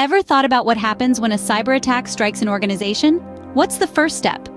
Ever thought about what happens when a cyber attack strikes an organization? What's the first step?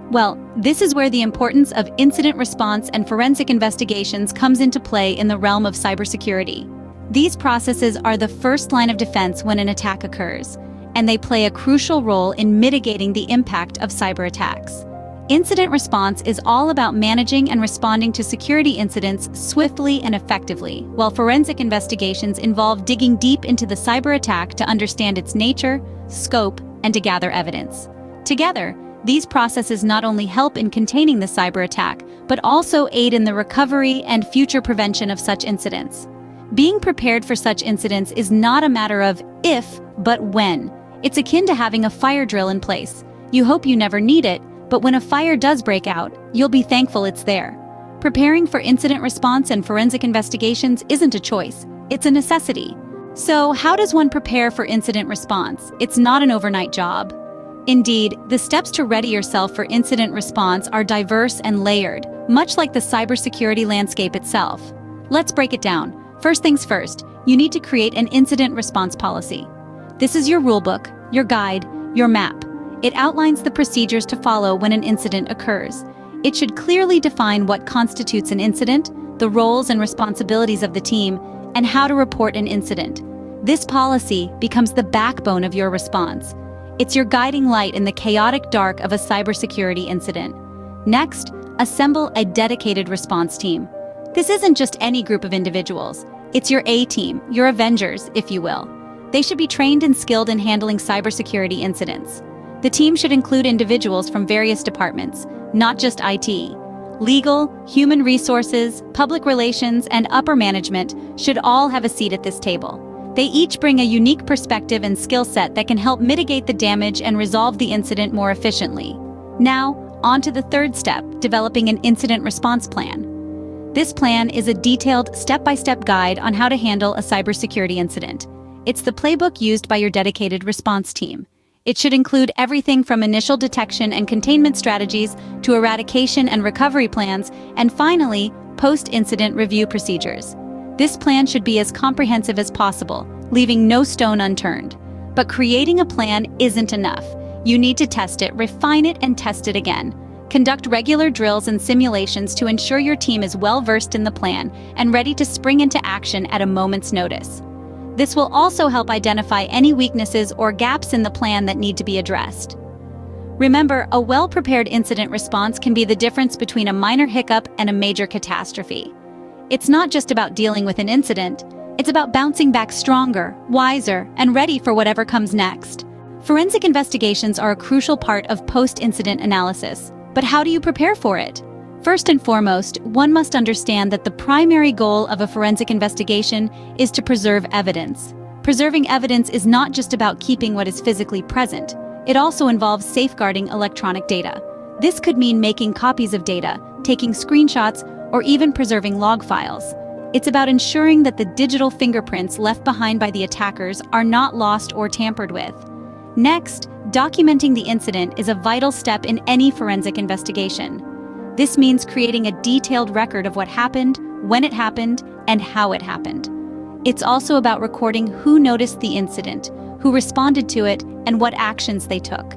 Well, this is where the importance of incident response and forensic investigations comes into play in the realm of cybersecurity. These processes are the first line of defense when an attack occurs, and they play a crucial role in mitigating the impact of cyber attacks. Incident response is all about managing and responding to security incidents swiftly and effectively, while forensic investigations involve digging deep into the cyber attack to understand its nature, scope, and to gather evidence. Together, these processes not only help in containing the cyber attack, but also aid in the recovery and future prevention of such incidents. Being prepared for such incidents is not a matter of if, but when. It's akin to having a fire drill in place. You hope you never need it, but when a fire does break out, you'll be thankful it's there. Preparing for incident response and forensic investigations isn't a choice, it's a necessity. So, how does one prepare for incident response? It's not an overnight job. Indeed, the steps to ready yourself for incident response are diverse and layered, much like the cybersecurity landscape itself. Let's break it down. First things first, you need to create an incident response policy. This is your rulebook, your guide, your map. It outlines the procedures to follow when an incident occurs. It should clearly define what constitutes an incident, the roles and responsibilities of the team, and how to report an incident. This policy becomes the backbone of your response. It's your guiding light in the chaotic dark of a cybersecurity incident. Next, assemble a dedicated response team. This isn't just any group of individuals. It's your A-team, your Avengers, if you will. They should be trained and skilled in handling cybersecurity incidents. The team should include individuals from various departments, not just IT. Legal, human resources, public relations, and upper management should all have a seat at this table. They each bring a unique perspective and skill set that can help mitigate the damage and resolve the incident more efficiently. Now, on to the third step, developing an incident response plan. This plan is a detailed, step-by-step guide on how to handle a cybersecurity incident. It's the playbook used by your dedicated response team. It should include everything from initial detection and containment strategies to eradication and recovery plans, and finally, post-incident review procedures. This plan should be as comprehensive as possible, leaving no stone unturned. But creating a plan isn't enough. You need to test it, refine it, and test it again. Conduct regular drills and simulations to ensure your team is well-versed in the plan and ready to spring into action at a moment's notice. This will also help identify any weaknesses or gaps in the plan that need to be addressed. Remember, a well-prepared incident response can be the difference between a minor hiccup and a major catastrophe. It's not just about dealing with an incident, it's about bouncing back stronger, wiser, and ready for whatever comes next. Forensic investigations are a crucial part of post-incident analysis, but how do you prepare for it? First and foremost, one must understand that the primary goal of a forensic investigation is to preserve evidence. Preserving evidence is not just about keeping what is physically present. It also involves safeguarding electronic data. This could mean making copies of data, taking screenshots, or even preserving log files. It's about ensuring that the digital fingerprints left behind by the attackers are not lost or tampered with. Next, documenting the incident is a vital step in any forensic investigation. This means creating a detailed record of what happened, when it happened, and how it happened. It's also about recording who noticed the incident, who responded to it, and what actions they took.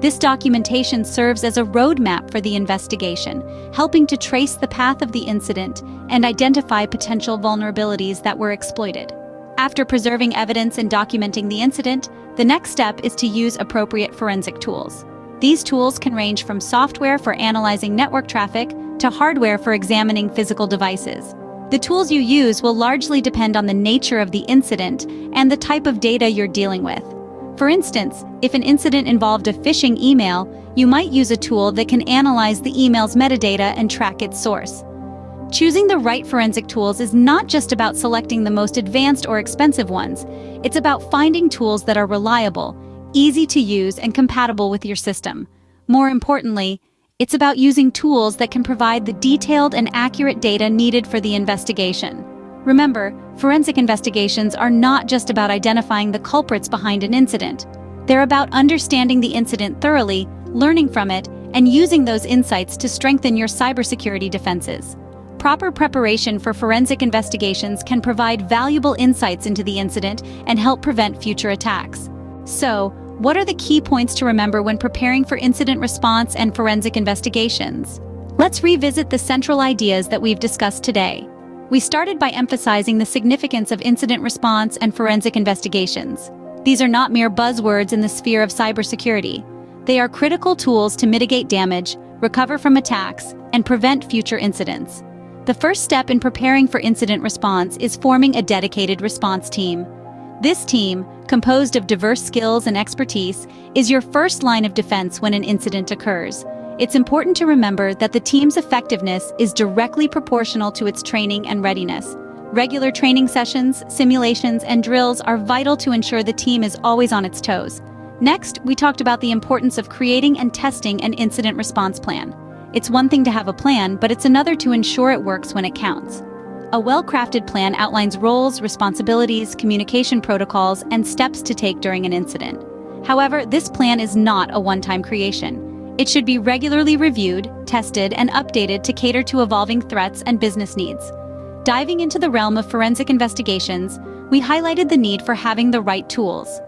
This documentation serves as a roadmap for the investigation, helping to trace the path of the incident and identify potential vulnerabilities that were exploited. After preserving evidence and documenting the incident, the next step is to use appropriate forensic tools. These tools can range from software for analyzing network traffic to hardware for examining physical devices. The tools you use will largely depend on the nature of the incident and the type of data you're dealing with. For instance, if an incident involved a phishing email, you might use a tool that can analyze the email's metadata and track its source. Choosing the right forensic tools is not just about selecting the most advanced or expensive ones. It's about finding tools that are reliable, easy to use, and compatible with your system. More importantly, it's about using tools that can provide the detailed and accurate data needed for the investigation. Remember, forensic investigations are not just about identifying the culprits behind an incident. They're about understanding the incident thoroughly, learning from it, and using those insights to strengthen your cybersecurity defenses. Proper preparation for forensic investigations can provide valuable insights into the incident and help prevent future attacks. So, what are the key points to remember when preparing for incident response and forensic investigations? Let's revisit the central ideas that we've discussed today. We started by emphasizing the significance of incident response and forensic investigations. These are not mere buzzwords in the sphere of cybersecurity. They are critical tools to mitigate damage, recover from attacks, and prevent future incidents. The first step in preparing for incident response is forming a dedicated response team. This team, composed of diverse skills and expertise, is your first line of defense when an incident occurs. It's important to remember that the team's effectiveness is directly proportional to its training and readiness. Regular training sessions, simulations, and drills are vital to ensure the team is always on its toes. Next, we talked about the importance of creating and testing an incident response plan. It's one thing to have a plan, but it's another to ensure it works when it counts. A well-crafted plan outlines roles, responsibilities, communication protocols, and steps to take during an incident. However, this plan is not a one-time creation. It should be regularly reviewed, tested, and updated to cater to evolving threats and business needs. Diving into the realm of forensic investigations, we highlighted the need for having the right tools.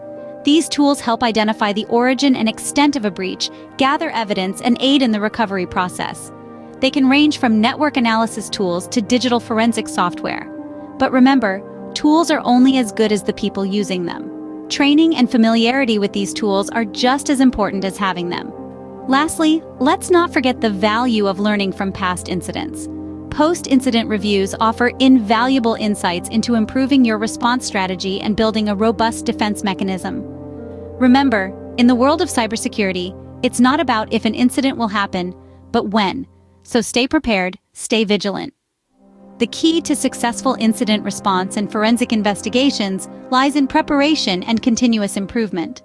These tools help identify the origin and extent of a breach, gather evidence, and aid in the recovery process. They can range from network analysis tools to digital forensic software. But remember, tools are only as good as the people using them. Training and familiarity with these tools are just as important as having them. Lastly, let's not forget the value of learning from past incidents. Post-incident reviews offer invaluable insights into improving your response strategy and building a robust defense mechanism. Remember, in the world of cybersecurity, it's not about if an incident will happen, but when. So stay prepared, stay vigilant. The key to successful incident response and forensic investigations lies in preparation and continuous improvement.